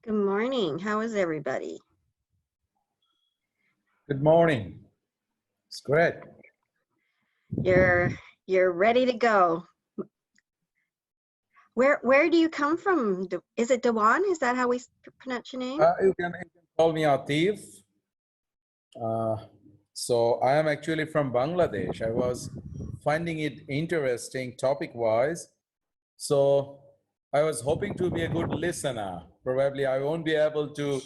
Good morning. How is everybody? Good morning. It's great. You're you're ready to go. Where do you come from? Is it Dewan? Is that how we pronounce your name? You can call me Atif. Uh, so I am actually from Bangladesh. I was finding it interesting topic-wise. So I was hoping to be a good listener. Probably I won't be able to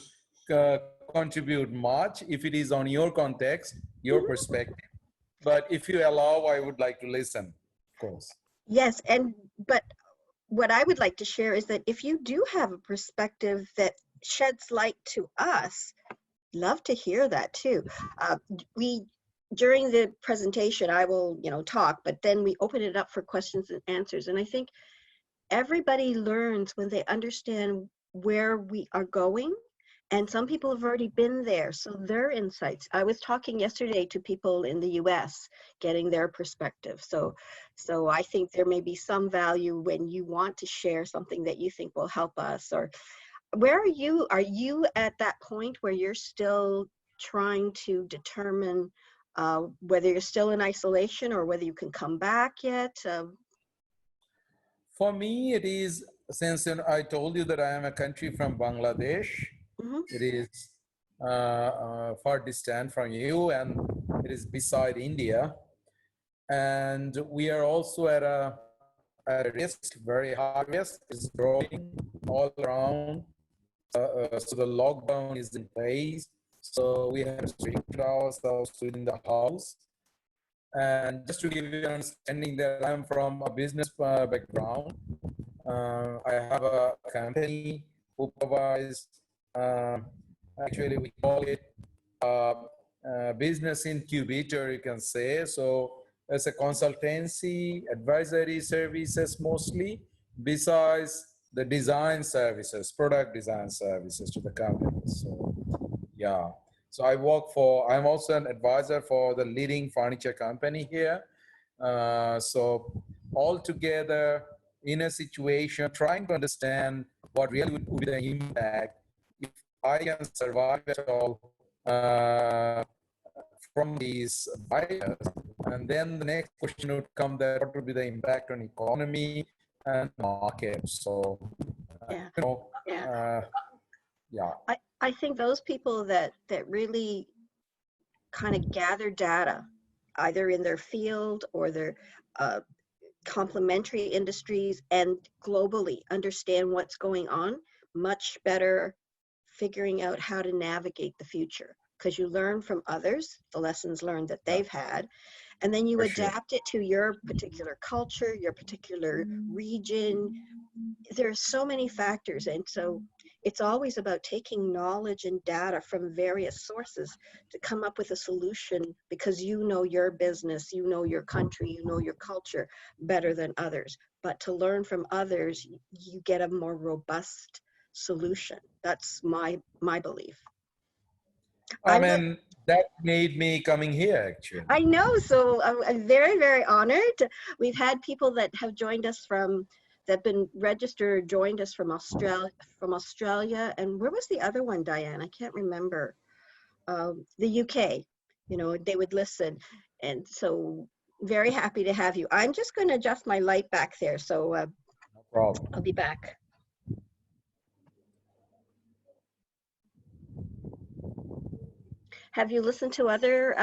uh, contribute much if it is on your context, your perspective. But if you allow, I would like to listen, of course. Yes, but what I would like to share is that if you do have a perspective that sheds light to us, love to hear that too. We during the presentation, I will talk, but then we open it up for questions and answers, and I think everybody learns when they understand where we are going. And some people have already been there, so their insights. I was talking yesterday to people in the US, getting their perspective. So I think there may be some value when you want to share something that you think will help us. Or where are you? Are you at that point where you're still trying to determine whether you're still in isolation or whether you can come back yet? For me, it is, since I told you that I am a country from Bangladesh, Mhm. it is far distant from you, and it is beside India. And we are also at a risk, very high risk, is growing all around. So the lockdown is in place. So we have restricted ourselves within the house. And just to give you an understanding that I'm from a business background, I have a company who provides, uh, actually we call it business incubator, you can say. So it's a consultancy, advisory services mostly, besides the design services, product design services to the companies. So yeah. So I'm also an advisor for the leading furniture company here. So altogether, in a situation, trying to understand what really would be the impact if I can survive at all from these virus. And then the next question would come that what would be the impact on economy and market. So, Yeah, you know, yeah. yeah. I think those people that really kind of gather data, either in their field or their uh, complementary industries and globally understand what's going on much better, figuring out how to navigate the future, because you learn from others the lessons learned that Yeah, they've had, and then you for sure. adapt it to your particular culture, your particular region. There's so many factors, and so it's always about taking knowledge and data from various sources to come up with a solution, because you know your business, you know your country, you know your culture better than others. But to learn from others, you get a more robust solution. That's my belief. I I live mean, that made me coming here actually. I know, so I'm very, very honored. We've had people that have joined us that been registered, joined us from Australia, and where was the other one, Diane? I can't remember. The UK, they would listen, and so very happy to have you. I'm just going to adjust my light back there, so No problem. I'll be back. Have you listened to other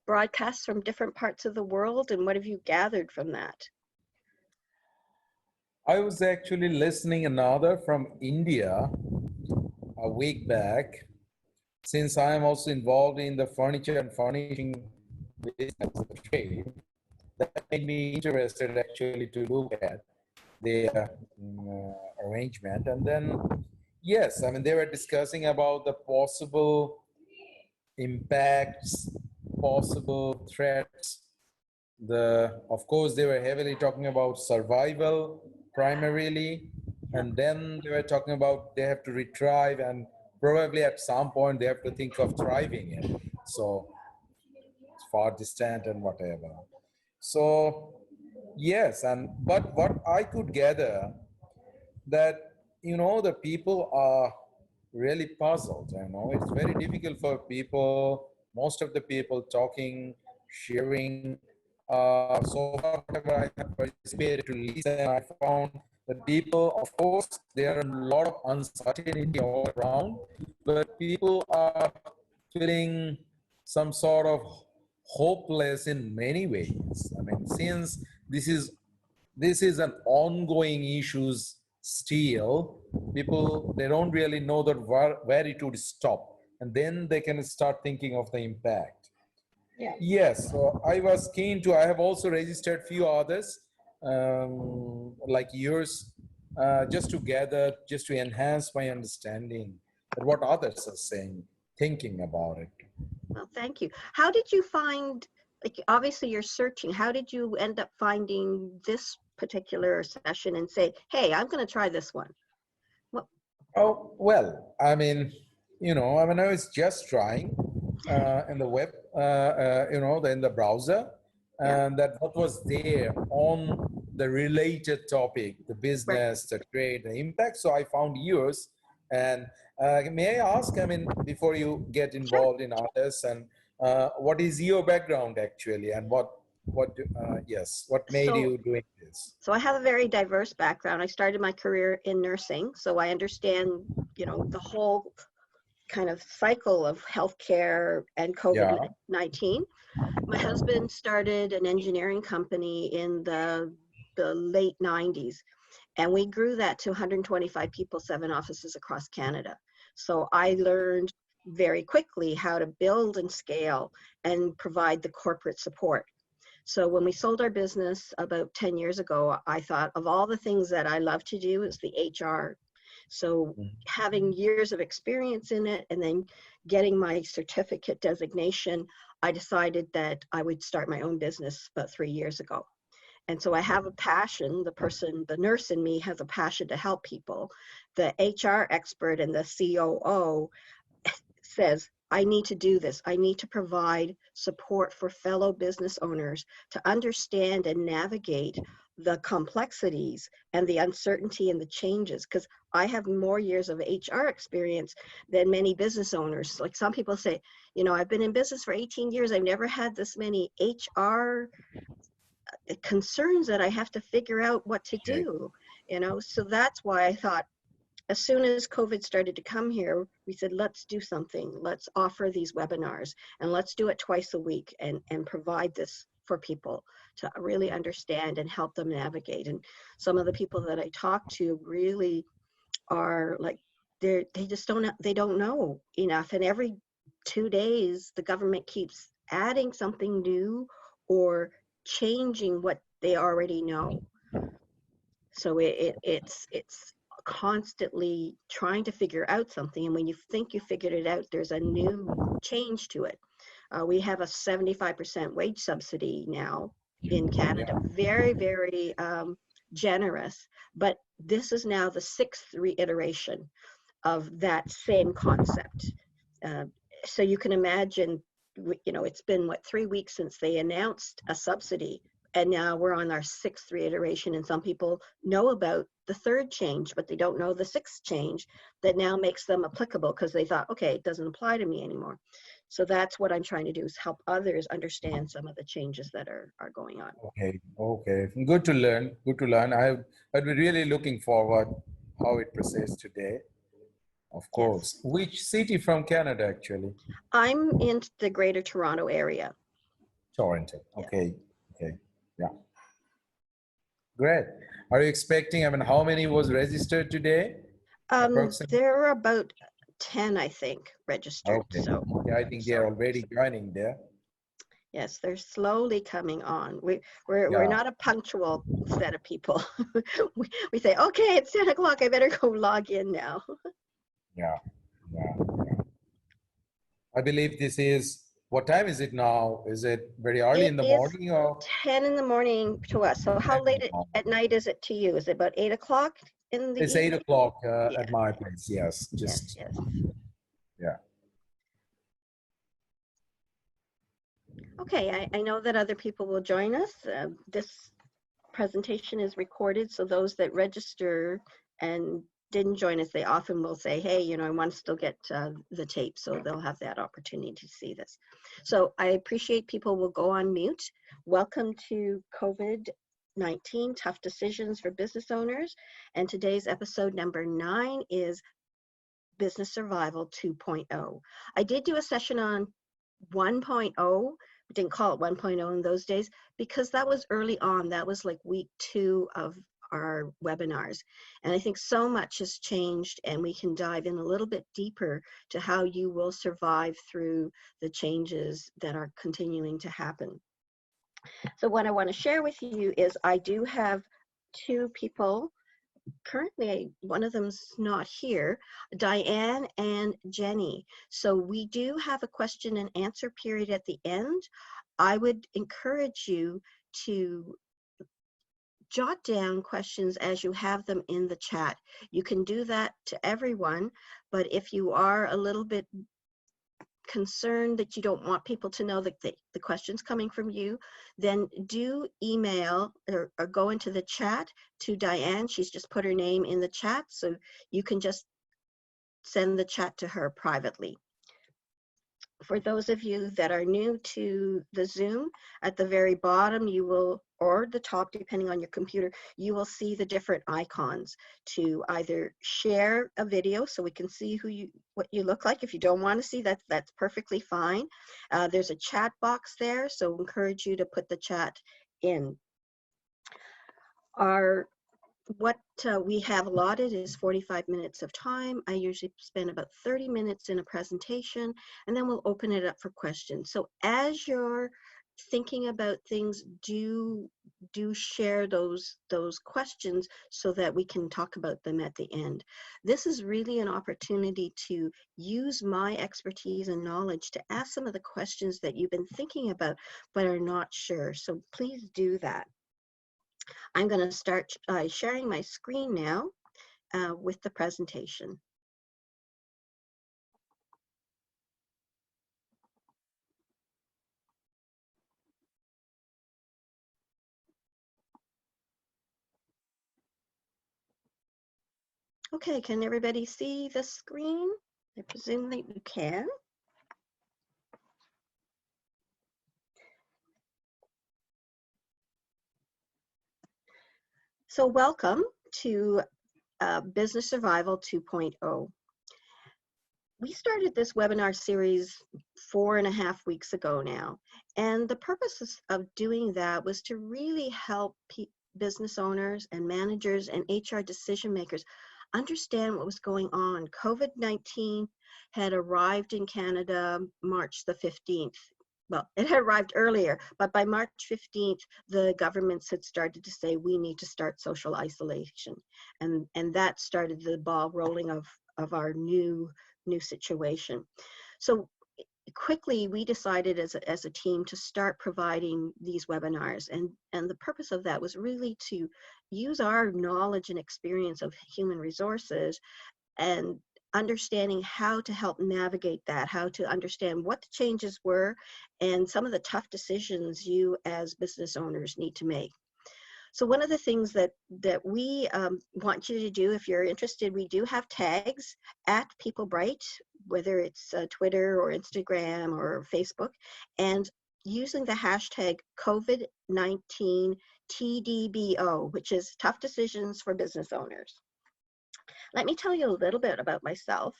broadcasts from different parts of the world, and what have you gathered from that? I was actually listening another from India a week back, since I am also involved in the furniture and furnishing business trade. That made me interested actually to look at the arrangement. And then, yes, I mean, they were discussing about the possible impacts, possible threats. Of course, they were heavily talking about survival primarily, and then they were talking about they have to retrieve, and probably at some point they have to think of thriving in. So it's far distant and whatever. So yes, and but what I could gather that the people are really puzzled. It's very difficult for people, most of the people talking, sharing. So far, whatever I have participated to listen, I found that people, of course, there are a lot of uncertainty all around, but people are feeling some sort of hopeless in many ways. Since this is an ongoing issues still, people, they don't really know that where it would stop, and then they can start thinking of the impact. Yeah. Yes, so I was keen to, I have also registered few others like yours, just to gather, just to enhance my understanding of what others are saying, thinking about it. Well, thank you. How did you find, like, obviously you're searching, how did you end up finding this particular session and say, hey, I'm going to try this one? Well, Oh, well, I was just trying in the web, in the browser, yeah, and that what was there on the related topic, the right. business, the trade, the impact. So I found yours. And may I ask, before you get Sure. involved in others, and what is your background actually, and what made So, you doing this? so I have a very diverse background. I started my career in nursing, so I understand, the whole kind of cycle of healthcare and Yeah. COVID-19. My husband started an engineering company in the late 90s, and we grew that to 125 people, 7 offices across Canada. So I learned very quickly how to build and scale and provide the corporate support. So when we sold our business about 10 years ago, I thought of all the things that I love to do is the HR. So having years of experience in it and then getting my certificate designation, I decided that I would start my own business about 3 years ago. And so I have a passion. The nurse in me has a passion to help people. The HR expert and the COO says, I need to do this. I need to provide support for fellow business owners to understand and navigate the complexities and the uncertainty and the changes, because I have more years of HR experience than many business owners. Like some people say, I've been in business for 18 years. I've never had this many HR concerns that I have to figure out what to Okay. do, So that's why I thought, as soon as COVID started to come here, we said, let's do something. Let's offer these webinars and let's do it twice a week and provide this for people to really understand and help them navigate. And some of the people that I talk to really are like, they just don't know enough. And every 2 days, the government keeps adding something new or changing what they already know. So it's constantly trying to figure out something, and when you think you figured it out, there's a new change to it. We have a 75% wage subsidy now in Canada, Yeah. very, very generous. But this is now the 6th reiteration of that same concept. Uh, so you can imagine, it's been 3 weeks since they announced a subsidy, and now we're on our 6th reiteration, and some people know about the 3rd change, but they don't know the 6th change that now makes them applicable, because they thought, okay, it doesn't apply to me anymore. So that's what I'm trying to do, is help others understand some of the changes that are going on. Okay, okay. Good to learn. Good to learn. I'd be really looking forward how it proceeds today. Of Yes. course. Which city from Canada actually? I'm in the Greater Toronto area. Toronto. Yeah. Okay. Okay. Yeah. Great. Are you expecting, how many was registered today? Approximately. There are about 10, I think, registered. Okay. So, Okay. I think they're already joining there. yes, they're slowly coming on. We're Yeah. not a punctual set of people. we say, okay, it's 10 o'clock. I better go log in now. Yeah. Yeah. Yeah. I believe this is, what time is it now? Is it very early It in the is morning or 10 in the morning to us. So how 10 in late the morning? at night is it to you? Is it about 8 o'clock in the It's 8 evening? o'clock Yeah, at my place. Yes. yes, Just, yes. yeah. Okay, I know that other people will join us. This presentation is recorded, so those that register and didn't join us, they often will say, hey, you know, I want to still get the tape, so they'll have that opportunity to see this. So I appreciate people will go on mute. Welcome to COVID-19 Tough Decisions for Business Owners. And today's episode number 9 is Business Survival 2.0. I did do a session on 1.0. We didn't call it 1.0 in those days because that was early on. That was like week 2 of our webinars. And I think so much has changed, and we can dive in a little bit deeper to how you will survive through the changes that are continuing to happen. So what I want to share with you is I do have 2 people. Currently, one of them's not here, Diane and Jenny. So we do have a question and answer period at the end. I would encourage you to jot down questions as you have them in the chat. You can do that to everyone, but if you are a little bit concerned that you don't want people to know that the question's coming from you, then do email or go into the chat to Diane. She's just put her name in the chat, so you can just send the chat to her privately. For those of you that are new to the Zoom, at the very bottom you will, or the top depending on your computer, you will see the different icons to either share a video so we can see what you look like. If you don't want to see that, that's perfectly fine. There's a chat box there, so I encourage you to put the chat in. What we have allotted is 45 minutes of time. I usually spend about 30 minutes in a presentation, and then we'll open it up for questions. So as you're thinking about things, do share those questions so that we can talk about them at the end. This is really an opportunity to use my expertise and knowledge to ask some of the questions that you've been thinking about but are not sure. So please do that. I'm going to start sharing my screen now with the presentation. Okay, can everybody see the screen? I presume that you can. So welcome to Business Survival 2.0. We started this webinar series 4.5 weeks ago now, and the purpose of doing that was to really help business owners and managers and HR decision makers understand what was going on. COVID-19 had arrived in Canada March the 15th. Well, it had arrived earlier, but by March 15th, the governments had started to say, we need to start social isolation. And that started the ball rolling of our new situation. So quickly, we decided as a team to start providing these webinars. And the purpose of that was really to use our knowledge and experience of human resources and understanding how to help navigate that, how to understand what the changes were and some of the tough decisions you as business owners need to make. So one of the things that we want you to do, if you're interested, we do have tags at People Bright, whether it's Twitter or Instagram or Facebook, and using the hashtag COVID-19 TDBO, which is Tough Decisions for Business Owners. Let me tell you a little bit about myself.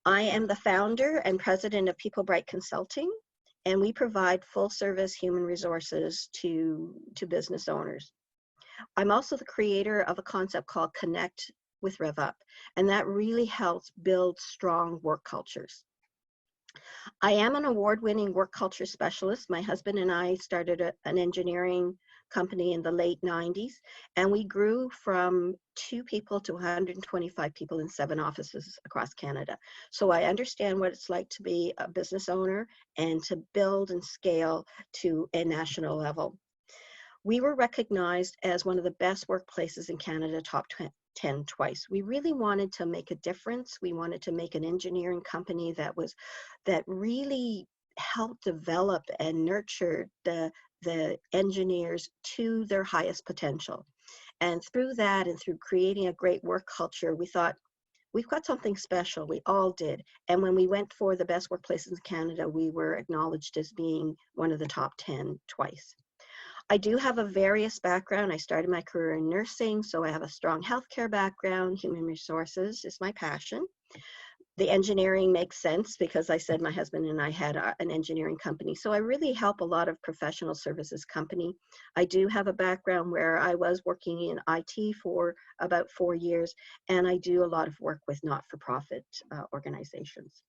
I am the founder and president of People Bright Consulting, and we provide full service human resources to business owners. I'm also the creator of a concept called Connect with Rev Up, and that really helps build strong work cultures. I am an award-winning work culture specialist. My husband and I started an engineering company in the late 90s, and we grew from 2 people to 125 people in 7 offices across Canada. So I understand what it's like to be a business owner and to build and scale to a national level. We were recognized as one of the best workplaces in Canada, top 10 twice. We really wanted to make a difference. We wanted to make an engineering company that really helped develop and nurture the engineers to their highest potential. And through that and through creating a great work culture, we thought, we've got something special. We all did. And when we went for the best workplaces in Canada, we were acknowledged as being one of the top 10 twice. I do have a various background. I started my career in nursing, so I have a strong healthcare background. Human resources is my passion. The engineering makes sense because I said my husband and I had an engineering company. So I really help a lot of professional services company. I do have a background where I was working in IT for about 4 years, and I do a lot of work with not-for-profit organizations.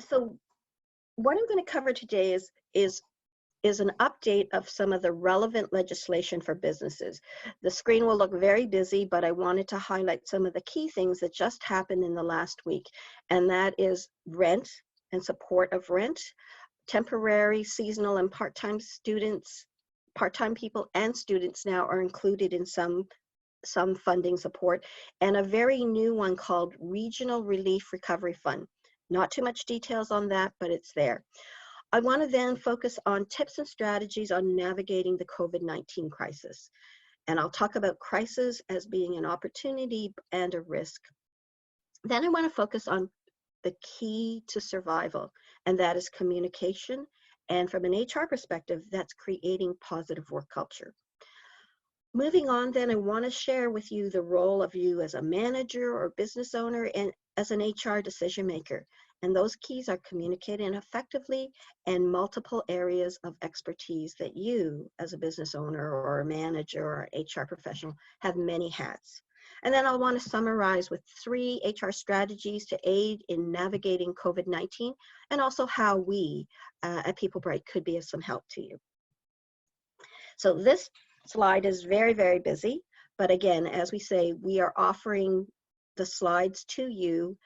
So what I'm going to cover today is an update of some of the relevant legislation for businesses. The screen will look very busy, but I wanted to highlight some of the key things that just happened in the last week, and that is rent and support of rent, temporary, seasonal, and part-time students, part-time people and students now are included in some funding support, and a very new one called Regional Relief Recovery Fund. Not too much details on that, but it's there. I want to then focus on tips and strategies on navigating the COVID-19 crisis. And I'll talk about crisis as being an opportunity and a risk. Then I want to focus on the key to survival, and that is communication. And from an HR perspective, that's creating positive work culture. Moving on, then I want to share with you the role of you as a manager or business owner and as an HR decision maker. And those keys are communicating effectively and multiple areas of expertise that you as a business owner or a manager or HR professional have many hats. And then I'll want to summarize with 3 HR strategies to aid in navigating COVID-19 and also how we at People Bright could be of some help to you. So this slide is very, very busy. But again, as we say, we are offering the slides to you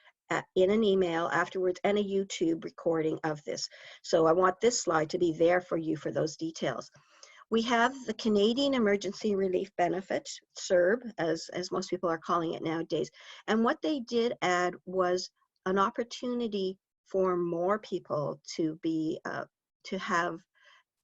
in an email afterwards and a YouTube recording of this. So I want this slide to be there for you for those details. We have the Canadian Emergency Relief Benefit, CERB, as most people are calling it nowadays. And what they did add was an opportunity for more people to be,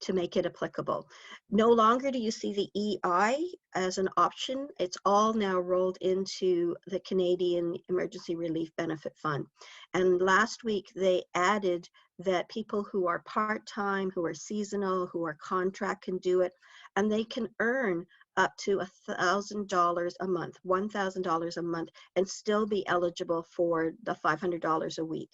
to make it applicable. No longer do you see the EI as an option. It's all now rolled into the Canadian Emergency Relief Benefit Fund. And last week they added that people who are part-time, who are seasonal, who are contract can do it, and they can earn up to $1,000 a month, $1,000 a month, and still be eligible for the $500 a week.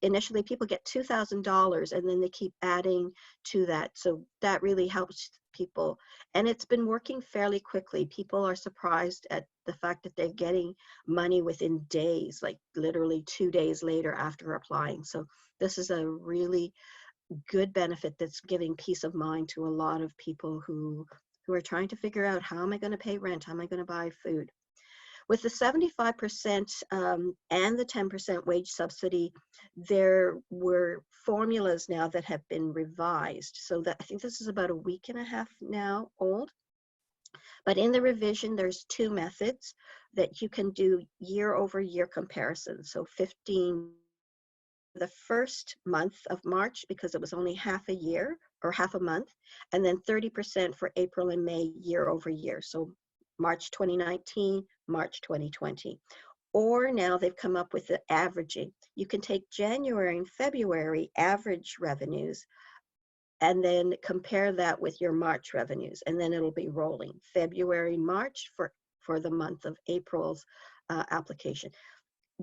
Initially people get $2,000 and then they keep adding to that. So that really helps people. And it's been working fairly quickly. People are surprised at the fact that they're getting money within days, like literally 2 days later after applying. So this is a really good benefit that's giving peace of mind to a lot of people who are trying to figure out, how am I going to pay rent? How am I going to buy food? With the 75% and the 10% wage subsidy, there were formulas now that have been revised. So that I think this is about a week and a half now old. But in the revision, there's 2 methods that you can do year-over-year comparison. So 15 the first month of March, because it was only half a year or half a month, and then 30% for April and May year-over-year. So March 2019, March 2020. Or now they've come up with the averaging. You can take January and February average revenues and then compare that with your March revenues, and then it'll be rolling. February, March for the month of April's application.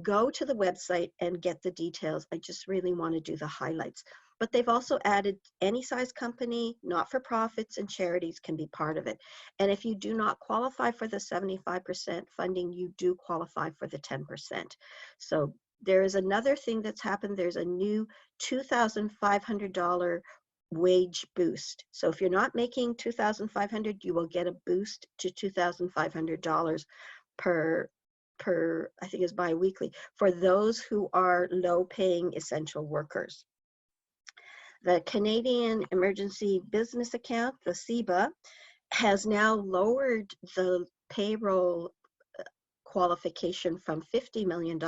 Go to the website and get the details. I just really want to do the highlights. But they've also added any size company, not-for-profits, and charities can be part of it. And if you do not qualify for the 75% funding, you do qualify for the 10%. So there is another thing that's happened. There's a new $2,500 wage boost. So if you're not making $2,500, you will get a boost to $2,500 per I think is bi-weekly, for those who are low-paying essential workers. The Canadian Emergency Business Account, the CEBA, has now lowered the payroll qualification from $50 million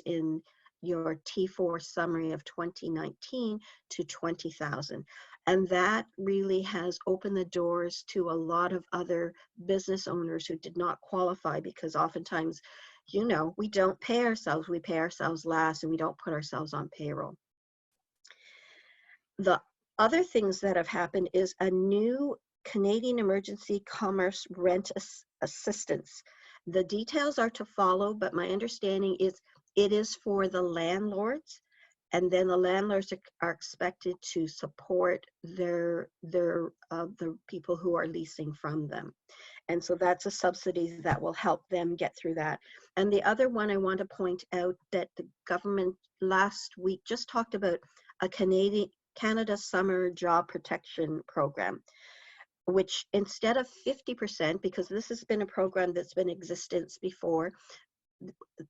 in your T4 summary of 2019 to $20,000. And that really has opened the doors to a lot of other business owners who did not qualify, because oftentimes, you know, we don't pay ourselves, we pay ourselves last, and we don't put ourselves on payroll. The other things that have happened is a new Canadian Emergency Commerce Rent Assistance. The details are to follow, but my understanding is it is for the landlords, and then the landlords are expected to support the people who are leasing from them. And so that's a subsidy that will help them get through that. And the other one I want to point out that the government last week just talked about a Canada Summer Job Protection Program, which instead of 50%, because this has been a program that's been in existence before,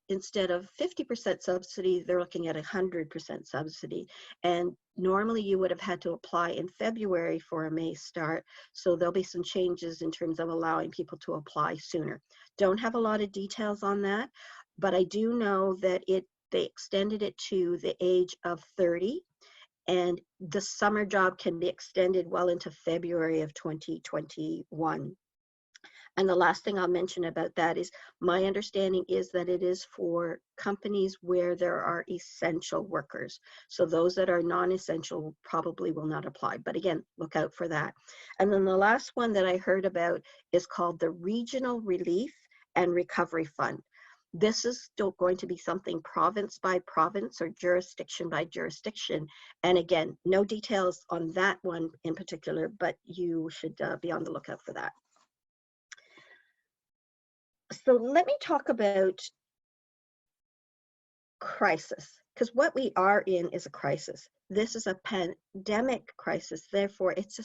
instead of 50% subsidy, they're looking at 100% subsidy. And normally you would have had to apply in February for a May start. So there'll be some changes in terms of allowing people to apply sooner. Don't have a lot of details on that, but I do know that they extended it to the age of 30. And the summer job can be extended well into February of 2021. And the last thing I'll mention about that is my understanding is that it is for companies where there are essential workers. So those that are non-essential probably will not apply. But again, look out for that. And then the last one that I heard about is called the Regional Relief and Recovery Fund. This is still going to be something province by province or jurisdiction by jurisdiction. And again, no details on that one in particular, but you should be on the lookout for that. So let me talk about crisis, because what we are in is a crisis. This is a pandemic crisis, therefore it's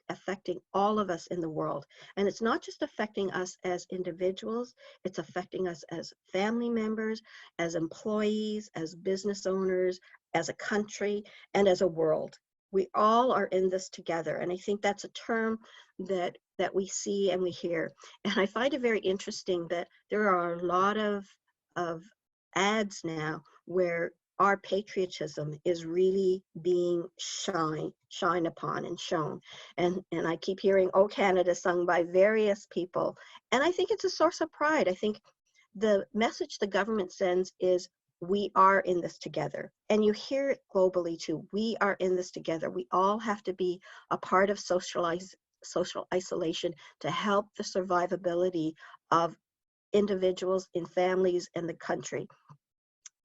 affecting all of us in the world. And it's not just affecting us as individuals, it's affecting us as family members, as employees, as business owners, as a country, and as a world. We all are in this together. And I think that's a term that we see and we hear. And I find it very interesting that there are a lot of ads now where our patriotism is really being shined upon and shown. And I keep hearing "Oh Canada" sung by various people. And I think it's a source of pride. I think the message the government sends is we are in this together. And you hear it globally too. We are in this together. We all have to be a part of social isolation to help the survivability of individuals in families and the country.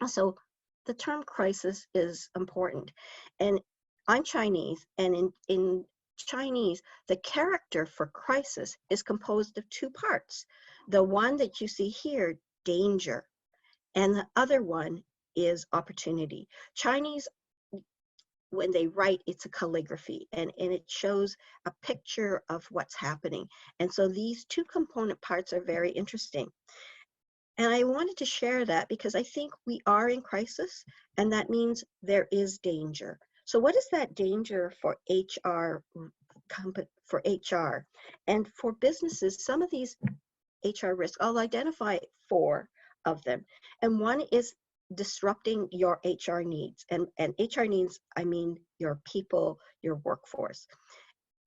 So the term crisis is important. And I'm Chinese, and in Chinese, the character for crisis is composed of two parts. The one that you see here, danger, and the other one is opportunity. Chinese, when they write, it's a calligraphy, and it shows a picture of what's happening. And so these two component parts are very interesting. And I wanted to share that because I think we are in crisis, and that means there is danger. So what is that danger for HR, and for businesses? Some of these HR risks, I'll identify 4 of them. And one is disrupting your HR needs. And HR needs, I mean your people, your workforce.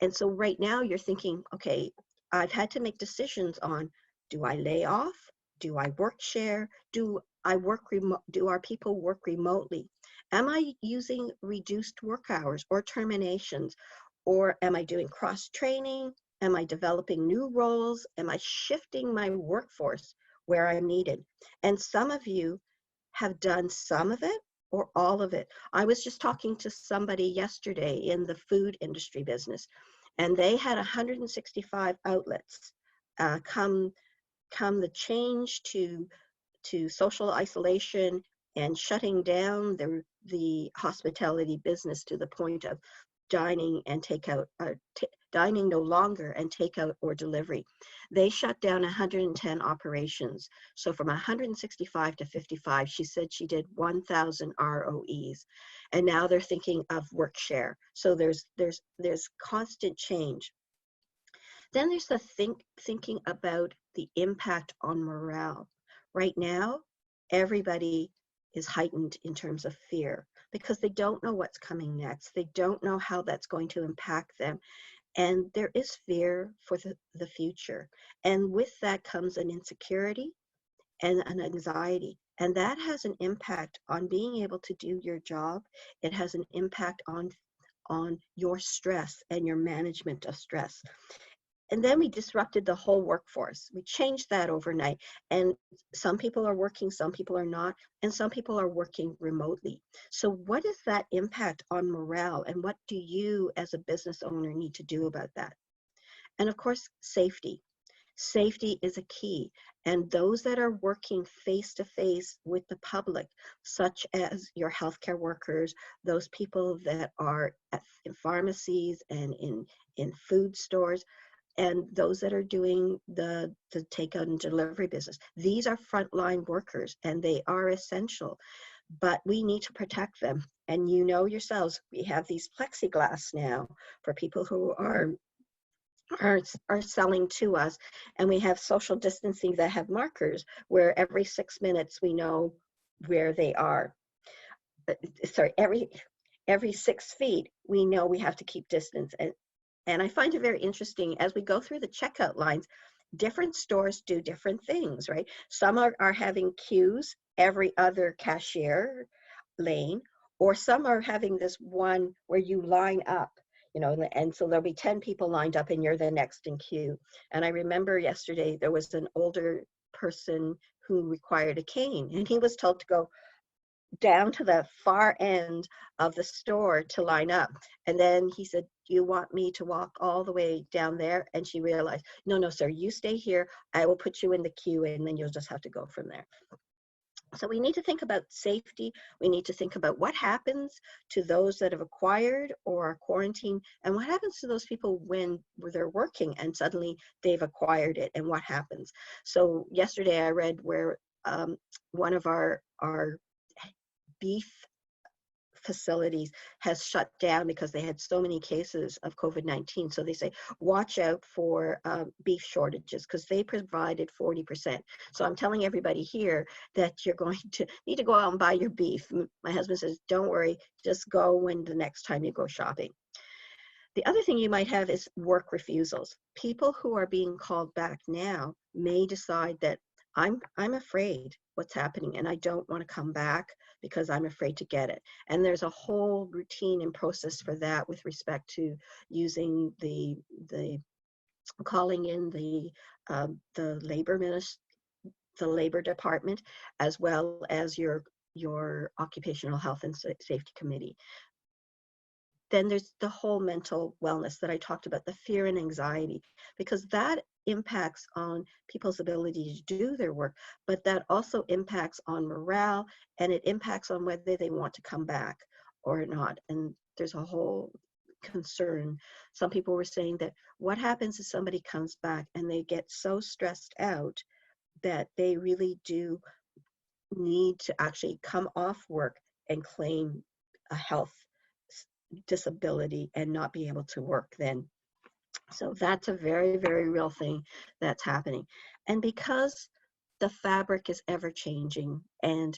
And so right now you're thinking, okay, I've had to make decisions on, do I lay off? Do I work share? Do our people work remotely? Am I using reduced work hours or terminations? Or am I doing cross training? Am I developing new roles? Am I shifting my workforce where I'm needed? And some of you have done some of it or all of it. I was just talking to somebody yesterday in the food industry business, and they had 165 outlets come the change to social isolation and shutting down the hospitality business to the point of dining and takeout, dining no longer, and takeout or delivery. They shut down 110 operations. So from 165 to 55, she said she did 1,000 ROEs. And now they're thinking of work share. So there's constant change. Then there's the thinking about the impact on morale. Right now, everybody is heightened in terms of fear. because they don't know what's coming next. They don't know how that's going to impact them. And there is fear for the future. And with that comes an insecurity and an anxiety. And that has an impact on being able to do your job. It has an impact on your stress and your management of stress. And then we disrupted the whole workforce. We changed that overnight. And some people are working, some people are not, and some people are working remotely. So what is that impact on morale? And what do you as a business owner need to do about that? And of course, safety. Safety is a key. And those that are working face to face with the public, such as your healthcare workers, those people that are in pharmacies and in food stores, and those that are doing the takeout and delivery business. These are frontline workers and they are essential, but we need to protect them. And you know yourselves, we have these plexiglass now for people who are selling to us, and we have social distancing that have markers where every 6 minutes we know where they are. Sorry, every 6 feet we know we have to keep distance. And I find it very interesting as we go through the checkout lines, different stores do different things, right? Some are having queues every other cashier lane, or some are having this one where you line up, you know, and so there'll be 10 people lined up and you're the next in queue. And I remember yesterday there was an older person who required a cane, and he was told to go down to the far end of the store to line up. And then he said, do you want me to walk all the way down there? And she realized, no, sir, you stay here. I will put you in the queue and then you'll just have to go from there. So we need to think about safety. We need to think about what happens to those that have acquired or are quarantined, and what happens to those people when they're working and suddenly they've acquired it, and what happens. So yesterday I read where one of our beef facilities has shut down because they had so many cases of COVID-19. So they say, watch out for beef shortages, because they provided 40%. So I'm telling everybody here that you're going to need to go out and buy your beef. My husband says, don't worry, just go when the next time you go shopping. The other thing you might have is work refusals. People who are being called back now may decide that I'm afraid what's happening and I don't want to come back because I'm afraid to get it. And there's a whole routine and process for that with respect to using the calling in the labor minister, the labor department, as well as your occupational health and safety committee. Then there's the whole mental wellness that I talked about, the fear and anxiety, because that impacts on people's ability to do their work, but that also impacts on morale, and it impacts on whether they want to come back or not. And there's a whole concern. Some people were saying that what happens if somebody comes back and they get so stressed out that they really do need to actually come off work and claim a health disability and not be able to work then. So that's a very, very real thing that's happening. And because the fabric is ever changing, and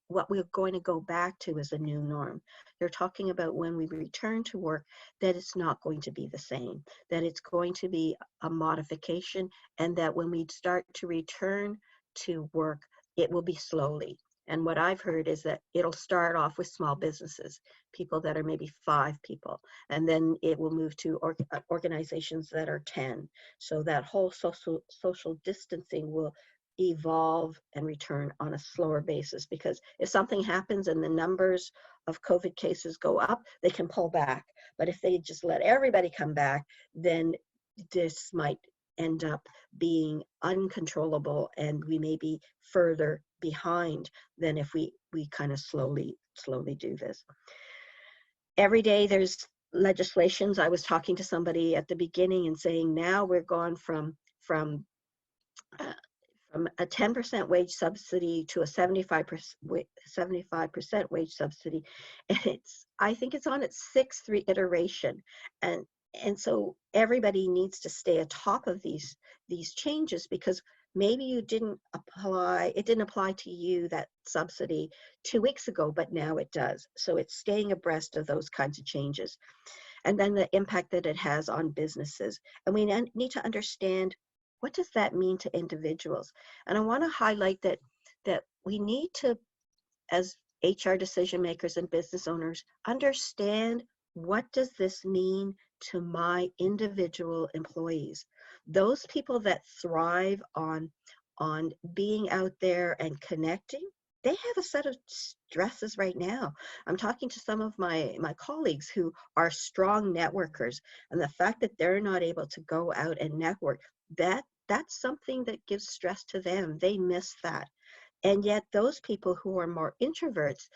what we're going to go back to is a new norm. They're talking about when we return to work, that it's not going to be the same, that it's going to be a modification, and that when we start to return to work, it will be slowly. And what I've heard is that it'll start off with small businesses, people that are maybe 5 people, and then it will move to organizations that are 10. So that whole social distancing will evolve and return on a slower basis, because if something happens and the numbers of COVID cases go up, they can pull back. But if they just let everybody come back, then this might end up being uncontrollable, and we may be further behind than if we kind of slowly do this. Every day there's legislations. I was talking to somebody at the beginning and saying now we're gone from a 10% wage subsidy to a 75% wage subsidy. And I think it's on its 6th reiteration. And so everybody needs to stay atop of these changes, because Maybe you didn't apply, it didn't apply to you, that subsidy, 2 weeks ago, but now it does. So it's staying abreast of those kinds of changes. And then the impact that it has on businesses. And we need to understand, what does that mean to individuals? And I want to highlight that we need to, as HR decision makers and business owners, understand, what does this mean to my individual employees? Those people that thrive on being out there and connecting, they have a set of stresses right now. I'm talking to some of my colleagues who are strong networkers, and the fact that they're not able to go out and network, that's something that gives stress to them. They miss that. And yet those people who are more introverts,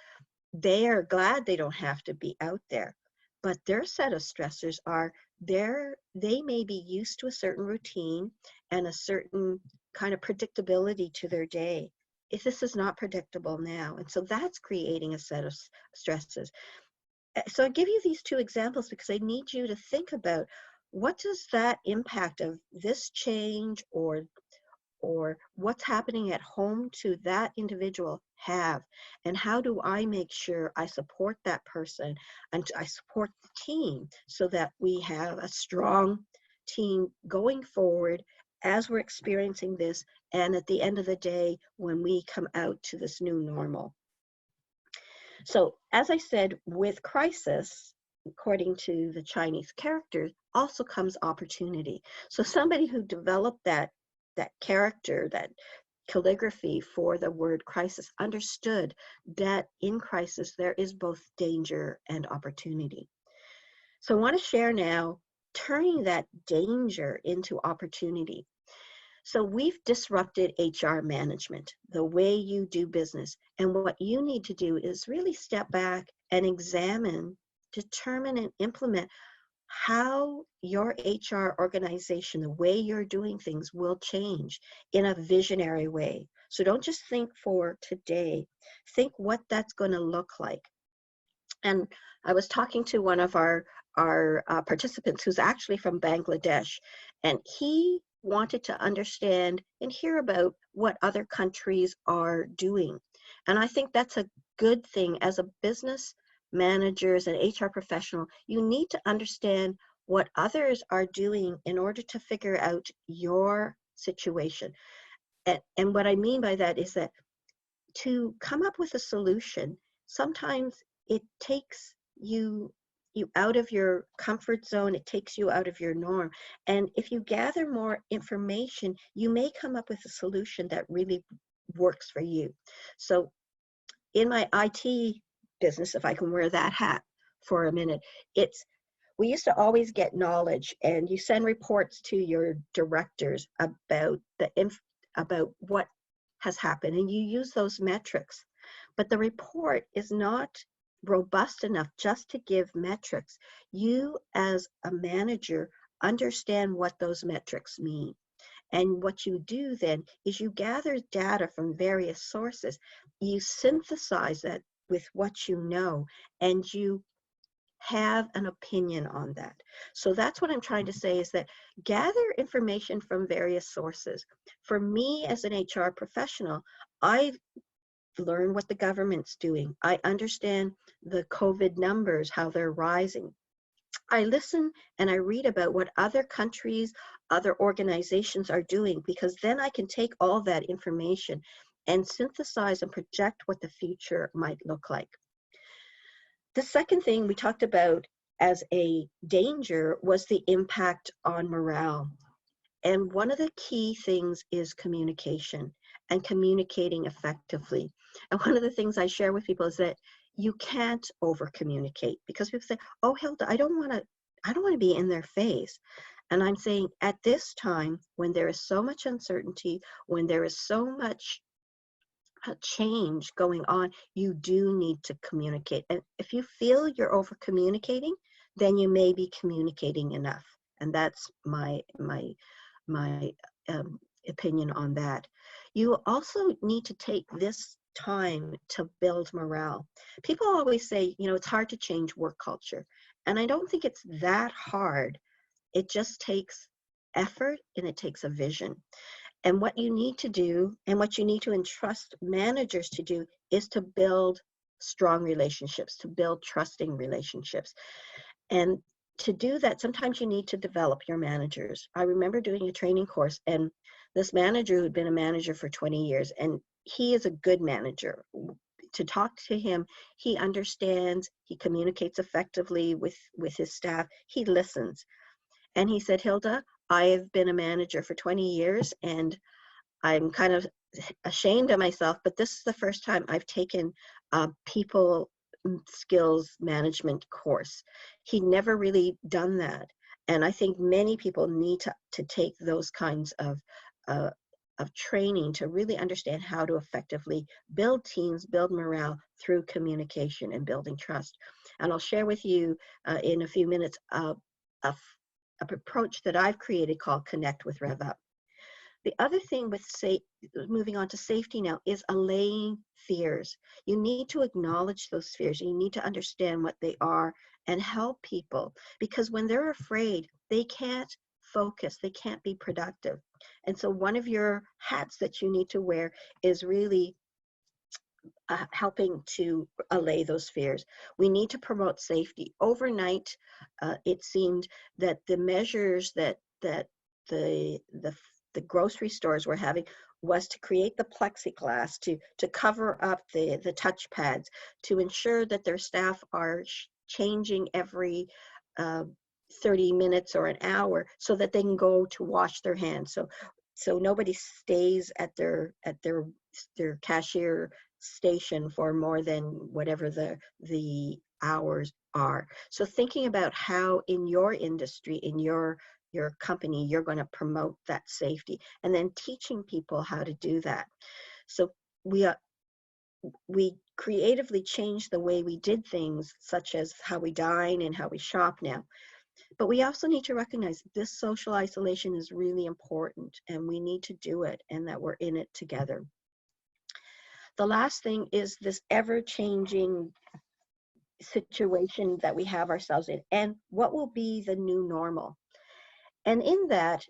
they are glad they don't have to be out there. But their set of stressors are, they may be used to a certain routine and a certain kind of predictability to their day. If this is not predictable now, and so that's creating a set of stresses. So I give you these two examples because I need you to think about, what does that impact of this change or what's happening at home to that individual have, and how do I make sure I support that person and I support the team so that we have a strong team going forward as we're experiencing this, and at the end of the day when we come out to this new normal. So as I said, with crisis, according to the Chinese character, also comes opportunity. So somebody who developed that character, that calligraphy for the word crisis, understood that in crisis there is both danger and opportunity. So I want to share now, turning that danger into opportunity. So we've disrupted HR management, the way you do business. And what you need to do is really step back and examine, determine, and implement how your HR organization, the way you're doing things, will change in a visionary way. So don't just think for today, think what that's going to look like. And I was talking to one of our participants who's actually from Bangladesh, and he wanted to understand and hear about what other countries are doing. And I think that's a good thing. As a business manager, as an HR professional, you need to understand what others are doing in order to figure out your situation. And what I mean by that is that to come up with a solution, sometimes it takes you out of your comfort zone, it takes you out of your norm. And if you gather more information, you may come up with a solution that really works for you. So in my IT business, if I can wear that hat for a minute, we used to always get knowledge, and you send reports to your directors about about what has happened, and you use those metrics. But the report is not robust enough just to give metrics. You, as a manager, understand what those metrics mean. And what you do then is you gather data from various sources, you synthesize that with what you know, and you have an opinion on that. So that's what I'm trying to say, is that gather information from various sources. For me as an HR professional, I learn what the government's doing. I understand the COVID numbers, how they're rising. I listen and I read about what other countries, other organizations are doing, because then I can take all that information and synthesize and project what the future might look like. The second thing we talked about as a danger was the impact on morale. And one of the key things is communication and communicating effectively. And one of the things I share with people is that you can't over communicate, because people say, "Oh, Hilda, I don't want to be in their face." And I'm saying, at this time, when there is so much uncertainty, when there is so much change going on, you do need to communicate. And if you feel you're over communicating, then you may be communicating enough. And that's my opinion on that. You also need to take this time to build morale. People always say, it's hard to change work culture. And I don't think it's that hard. It just takes effort and it takes a vision. And what you need to do, and what you need to entrust managers to do, is to build strong relationships, to build trusting relationships. And to do that, sometimes you need to develop your managers. I remember doing a training course, and this manager who'd been a manager for 20 years, and he is a good manager. To talk to him, he understands, he communicates effectively with his staff, he listens. And he said, Hilda, I have been a manager for 20 years, and I'm kind of ashamed of myself, but this is the first time I've taken a people skills management course. He'd never really done that. And I think many people need to take those kinds of training to really understand how to effectively build teams, build morale through communication and building trust. And I'll share with you in a few minutes a approach that I've created called Connect with Rev Up. The other thing with moving on to safety now is allaying fears. You need to acknowledge those fears. You need to understand what they are and help people, because when they're afraid, they can't focus, they can't be productive. And so one of your hats that you need to wear is really helping to allay those fears. We need to promote safety. Overnight, it seemed that the measures that the grocery stores were having was to create the plexiglass, to cover up the touch pads, to ensure that their staff are changing every 30 minutes or an hour so that they can go to wash their hands. So nobody stays at their cashier station for more than whatever the hours are. So thinking about how in your industry, in your company, you're going to promote that safety, and then teaching people how to do that. So we creatively changed the way we did things, such as how we dine and how we shop now. But we also need to recognize this social isolation is really important, and we need to do it, and that we're in it together. The last thing is this ever-changing situation that we have ourselves in, and what will be the new normal. And in that,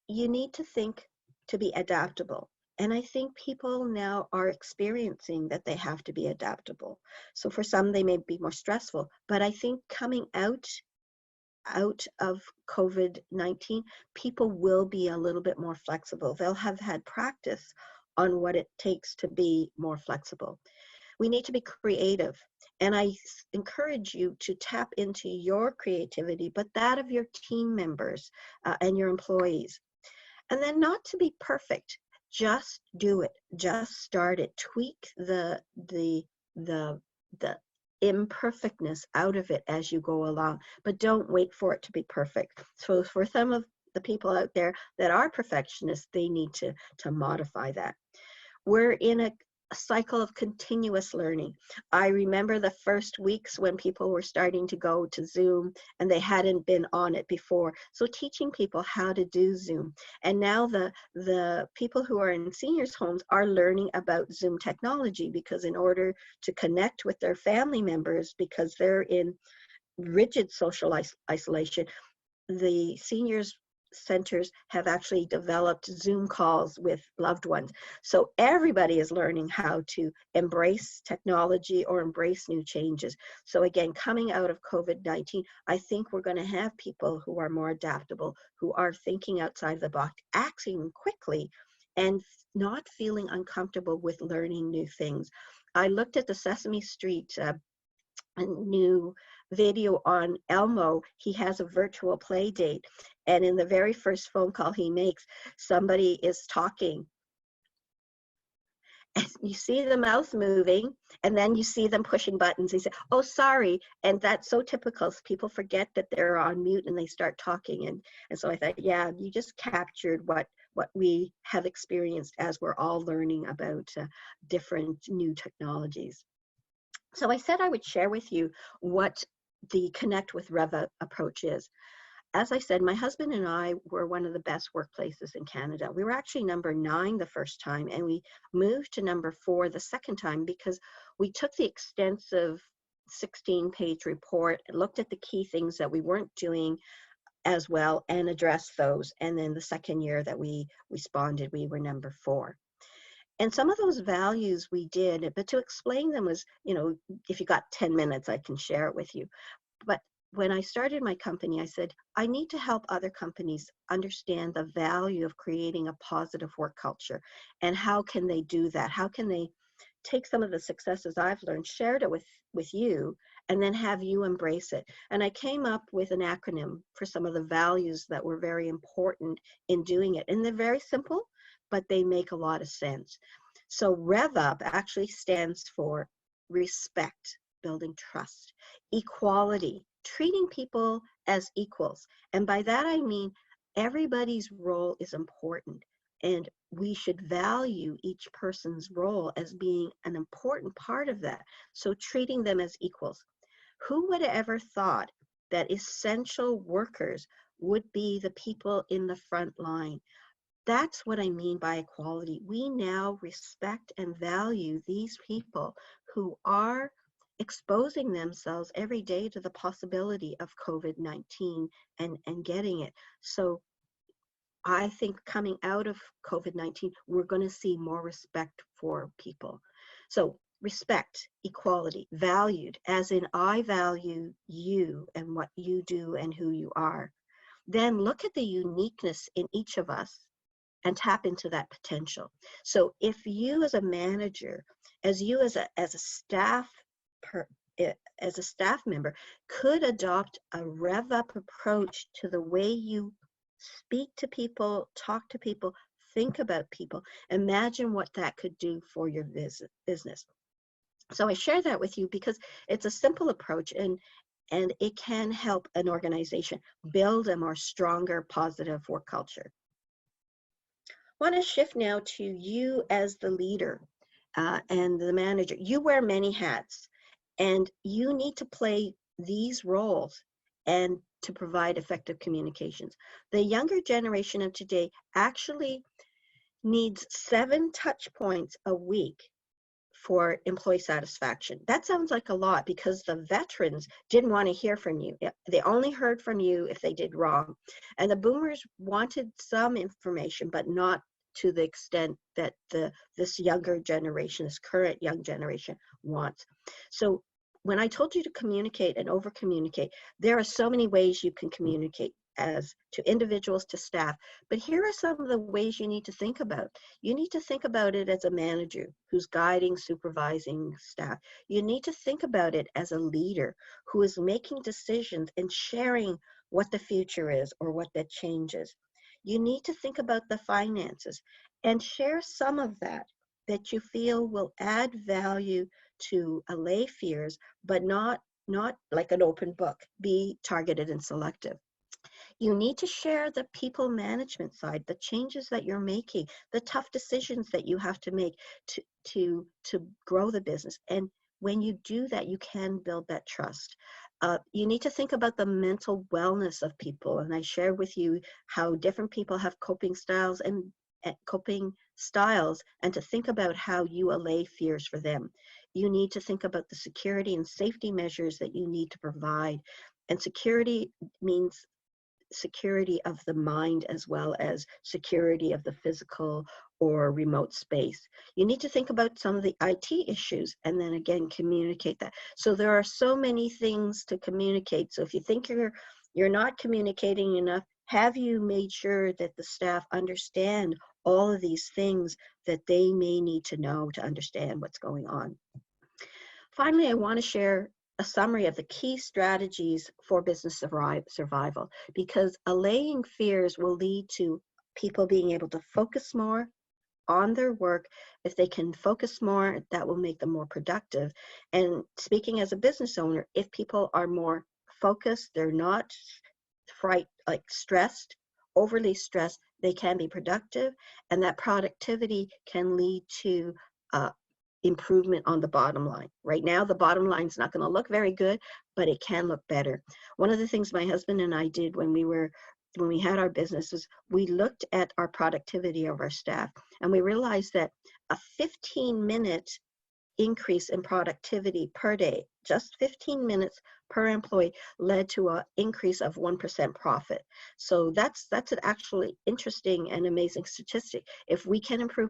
you need to think to be adaptable. And I think people now are experiencing that they have to be adaptable. So for some, they may be more stressful, but I think coming out of COVID-19, people will be a little bit more flexible. They'll have had practice on what it takes to be more flexible. We need to be creative. And I encourage you to tap into your creativity, but that of your team members and your employees. And then not to be perfect, just do it, just start it, tweak the imperfectness out of it as you go along, but don't wait for it to be perfect. So for some of the people out there that are perfectionists, they need to modify that. We're in a cycle of continuous learning. I remember the first weeks when people were starting to go to Zoom and they hadn't been on it before. So teaching people how to do Zoom. And now the people who are in seniors' homes are learning about Zoom technology, because in order to connect with their family members, because they're in rigid social isolation, the seniors centers have actually developed Zoom calls with loved ones. So everybody is learning how to embrace technology or embrace new changes. So again, coming out of COVID-19, I think we're going to have people who are more adaptable, who are thinking outside the box, acting quickly, and not feeling uncomfortable with learning new things. I looked at the Sesame Street new video on Elmo. He has a virtual play date, and in the very first phone call he makes, somebody is talking and you see the mouth moving, and then you see them pushing buttons. He said, oh, sorry. And that's so typical. People forget that they're on mute and they start talking. And so I thought, yeah, you just captured what we have experienced as we're all learning about different new technologies. So I said I would share with you what the Connect with Rev approach is. As I said, my husband and I were one of the best workplaces in Canada. We were actually number 9 the first time, and we moved to number 4 the second time because we took the extensive 16-page report and looked at the key things that we weren't doing as well and address those. And then the second year that we responded, we were number 4. And some of those values we did, but to explain them was, you know, if you got 10 minutes, I can share it with you. But when I started my company, I said, I need to help other companies understand the value of creating a positive work culture. And how can they do that? How can they take some of the successes I've learned, shared it with you, and then have you embrace it? And I came up with an acronym for some of the values that were very important in doing it. And they're very simple, but they make a lot of sense. So Rev Up actually stands for respect, building trust, equality, treating people as equals. And by that I mean everybody's role is important, and we should value each person's role as being an important part of that. So treating them as equals. Who would have ever thought that essential workers would be the people in the front line? That's what I mean by equality. We now respect and value these people who are exposing themselves every day to the possibility of COVID-19 and getting it. So I think coming out of COVID-19, we're going to see more respect for people. So respect, equality, valued, as in I value you and what you do and who you are. Then look at the uniqueness in each of us and tap into that potential. So if you as a manager, as you as a staff as a staff member could adopt a rev up approach to the way you speak to people, talk to people, think about people, imagine what that could do for your business. So I share that with you because it's a simple approach, and it can help an organization build a more stronger, positive work culture. I want to shift now to you as the leader and the manager. You wear many hats, and you need to play these roles and to provide effective communications. The younger generation of today actually needs 7 touch points a week for employee satisfaction. That sounds like a lot because the veterans didn't want to hear from you. They only heard from you if they did wrong. And the boomers wanted some information, but not to the extent that this younger generation, this current young generation wants. So when I told you to communicate and over communicate, there are so many ways you can communicate, as to individuals, to staff. But here are some of the ways you need to think about. You need to think about it as a manager who's guiding, supervising staff. You need to think about it as a leader who is making decisions and sharing what the future is or what that change is. You need to think about the finances and share some of that you feel will add value to allay fears, but not like an open book. Be targeted and selective. You need to share the people management side, the changes that you're making, the tough decisions that you have to make to grow the business. And when you do that, you can build that trust. You need to think about the mental wellness of people. And I share with you how different people have coping styles and to think about how you allay fears for them. You need to think about the security and safety measures that you need to provide. And security means security of the mind as well as security of the physical or remote space. You need to think about some of the IT issues and then again communicate that. So there are so many things to communicate. So if you think you're not communicating enough, have you made sure that the staff understand all of these things that they may need to know to understand what's going on? Finally, I want to share a summary of the key strategies for business survival, because allaying fears will lead to people being able to focus more on their work. If they can focus more, that will make them more productive. And speaking as a business owner, if people are more focused, they're not stressed, overly stressed, they can be productive, and that productivity can lead to improvement on the bottom line. Right now, the bottom line is not going to look very good, but it can look better. One of the things my husband and I did when we had our business was we looked at our productivity of our staff, and we realized that a 15-minute increase in productivity per day just 15 minutes per employee led to an increase of 1% profit. So that's an actually interesting and amazing statistic. If we can improve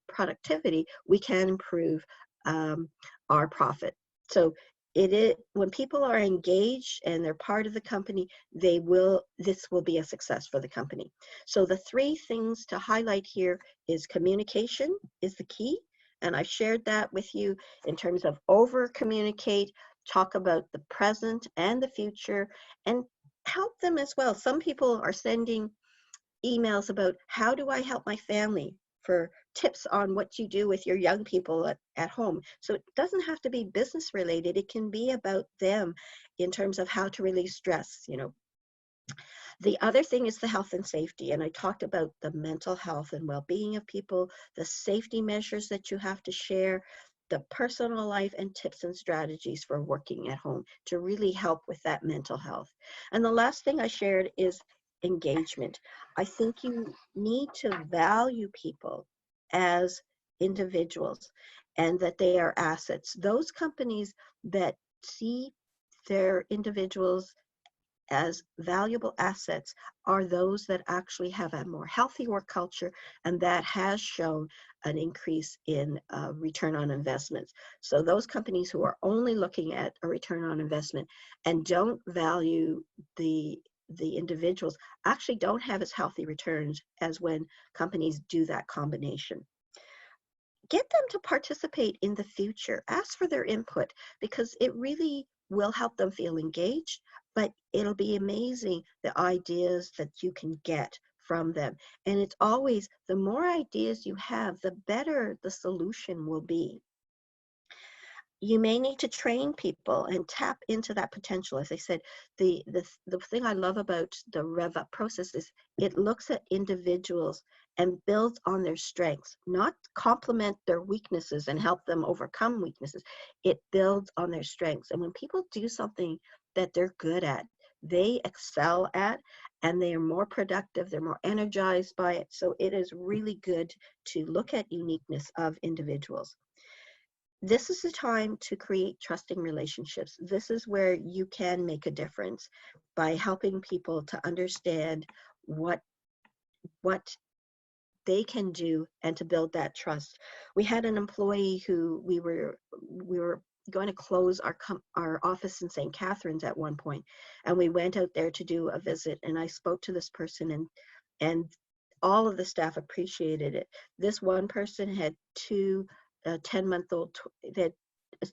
productivity, we can improve our profit. So it is, when people are engaged and they're part of the company, this will be a success for the company. So the three things to highlight here is communication is the key. And I've shared that with you in terms of over communicate, talk about the present and the future, and help them as well. Some people are sending emails about how do I help my family, for tips on what you do with your young people at home. So it doesn't have to be business related. It can be about them in terms of how to release stress, you know. The other thing is the health and safety. And I talked about the mental health and well-being of people, the safety measures that you have to share, the personal life and tips and strategies for working at home to really help with that mental health. And the last thing I shared is engagement. I think you need to value people as individuals and that they are assets. Those companies that see their individuals as valuable assets are those that actually have a more healthy work culture, and that has shown an increase in return on investments. So those companies who are only looking at a return on investment and don't value the individuals actually don't have as healthy returns as when companies do that combination. Get them to participate in the future. Ask for their input because it really will help them feel engaged, but it'll be amazing the ideas that you can get from them. And it's always, the more ideas you have, the better the solution will be. You may need to train people and tap into that potential. As I said, the thing I love about the Rev Up process is it looks at individuals and builds on their strengths, not complement their weaknesses and help them overcome weaknesses. It builds on their strengths. And when people do something that they're good at, they excel at, and they are more productive, they're more energized by it. So it is really good to look at uniqueness of individuals. This is the time to create trusting relationships. This is where you can make a difference by helping people to understand what they can do and to build that trust. We had an employee who we were going to close our office in St. Catharines at one point, and we went out there to do a visit, and I spoke to this person, and all of the staff appreciated it. This one person had two 10-month-old, that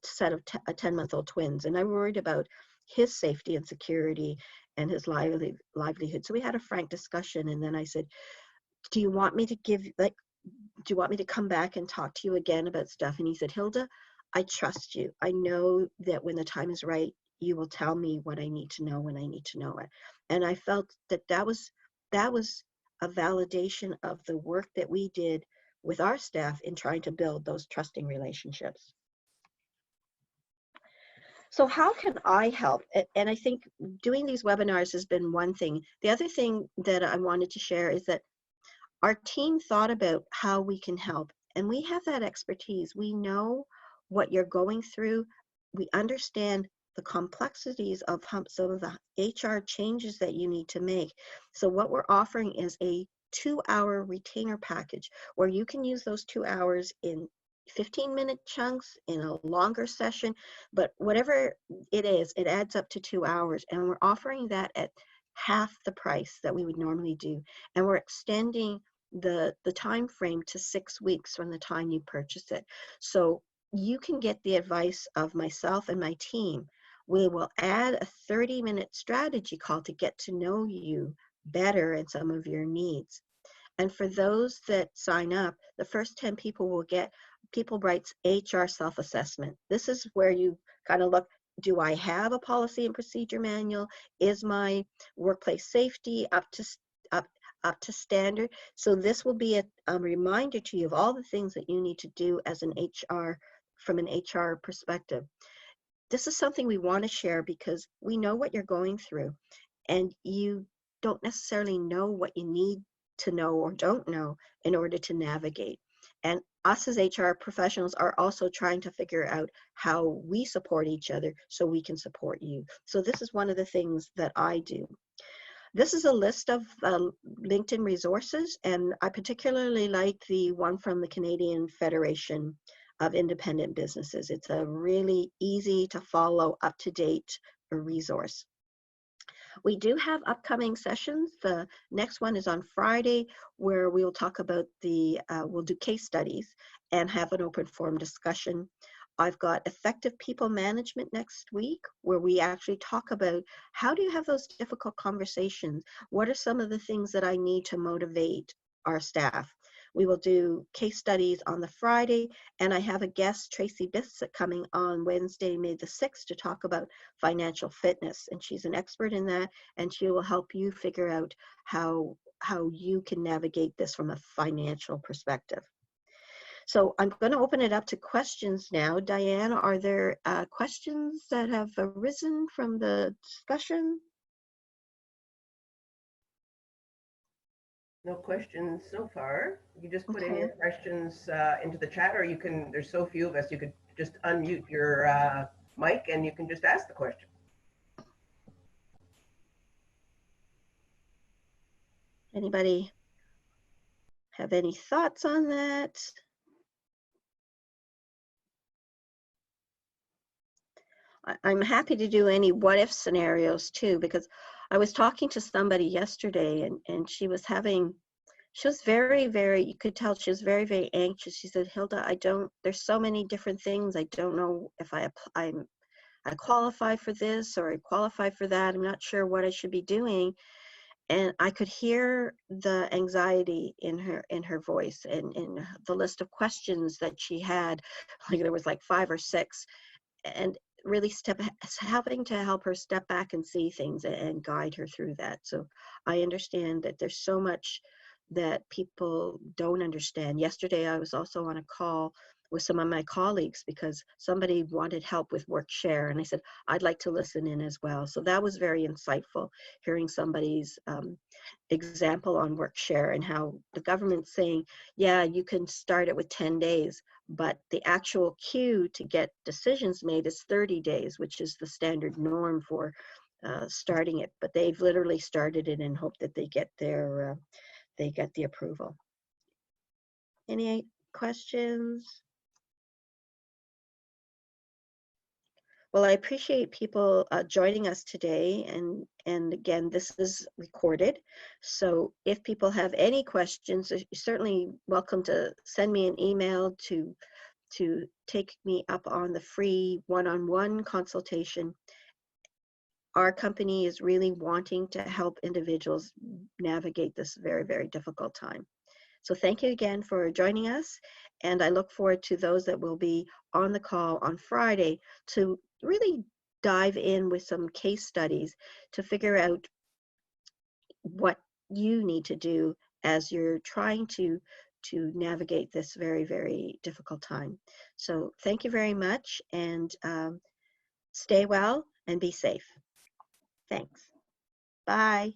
set of 10-month-old twins, and I worried about his safety and security and his livelihood. So we had a frank discussion, and then I said, do you want me to come back and talk to you again about stuff? And he said, Hilda, I trust you. I know that when the time is right, you will tell me what I need to know when I need to know it. And I felt that was a validation of the work that we did with our staff in trying to build those trusting relationships. So how can I help? And I think doing these webinars has been one thing. The other thing that I wanted to share is that our team thought about how we can help, and we have that expertise. We know what you're going through. We understand the complexities of some of the HR changes that you need to make. So what we're offering is a 2-hour retainer package where you can use those 2 hours in 15-minute chunks, in a longer session, but whatever it is, it adds up to 2 hours, and we're offering that at half the price that we would normally do, and we're extending the time frame to 6 weeks from the time you purchase it. So you can get the advice of myself and my team. We will add a 30-minute strategy call to get to know you better and some of your needs. And for those that sign up, the first 10 people will get People Bright's HR self-assessment. This is where you kind of look, do I have a policy and procedure manual? Is my workplace safety up to standard? So this will be a reminder to you of all the things that you need to do as an HR, from an HR perspective. This is something we want to share because we know what you're going through, and you don't necessarily know what you need to know or don't know in order to navigate. And us as HR professionals are also trying to figure out how we support each other so we can support you. So this is one of the things that I do. This is a list of LinkedIn resources, and I particularly like the one from the Canadian Federation of Independent Businesses. It's a really easy to follow, up-to-date resource. We do have upcoming sessions. The next one is on Friday, where we'll talk about we'll do case studies and have an open forum discussion. I've got effective people management next week, where we actually talk about how do you have those difficult conversations? What are some of the things that I need to motivate our staff? We will do case studies on the Friday, and I have a guest, Tracy Bissett, coming on Wednesday, May the 6th, to talk about financial fitness. And she's an expert in that, and she will help you figure out how you can navigate this from a financial perspective. So I'm going to open it up to questions now. Diane, are there questions that have arisen from the discussion? No questions so far. You just put in Okay. your questions into the chat, or you can, there's so few of us, you could just unmute your mic and you can just ask the question. Anybody have any thoughts on that? I'm happy to do any what if scenarios too, because I was talking to somebody yesterday and she was very, very, you could tell she was very, very anxious. She said, Hilda, there's so many different things. I don't know if I qualify for this or I qualify for that. I'm not sure what I should be doing. And I could hear the anxiety in her voice and in the list of questions that she had. Like there was like 5 or 6, and really having to help her step back and see things and guide her through that. So I understand that there's so much that people don't understand. Yesterday, I was also on a call with some of my colleagues because somebody wanted help with work share. And I said, I'd like to listen in as well. So that was very insightful, hearing somebody's example on work share and how the government's saying, yeah, you can start it with 10 days, but the actual queue to get decisions made is 30 days, which is the standard norm for starting it. But they've literally started it and hope that they get the approval. Any questions? Well, I appreciate people joining us today, and again, this is recorded. So if people have any questions, you're certainly welcome to send me an email to take me up on the free one-on-one consultation. Our company is really wanting to help individuals navigate this very, very difficult time. So thank you again for joining us, and I look forward to those that will be on the call on Friday to really dive in with some case studies to figure out what you need to do as you're trying to navigate this very, very difficult time. So thank you very much, and stay well and be safe. Thanks. Bye.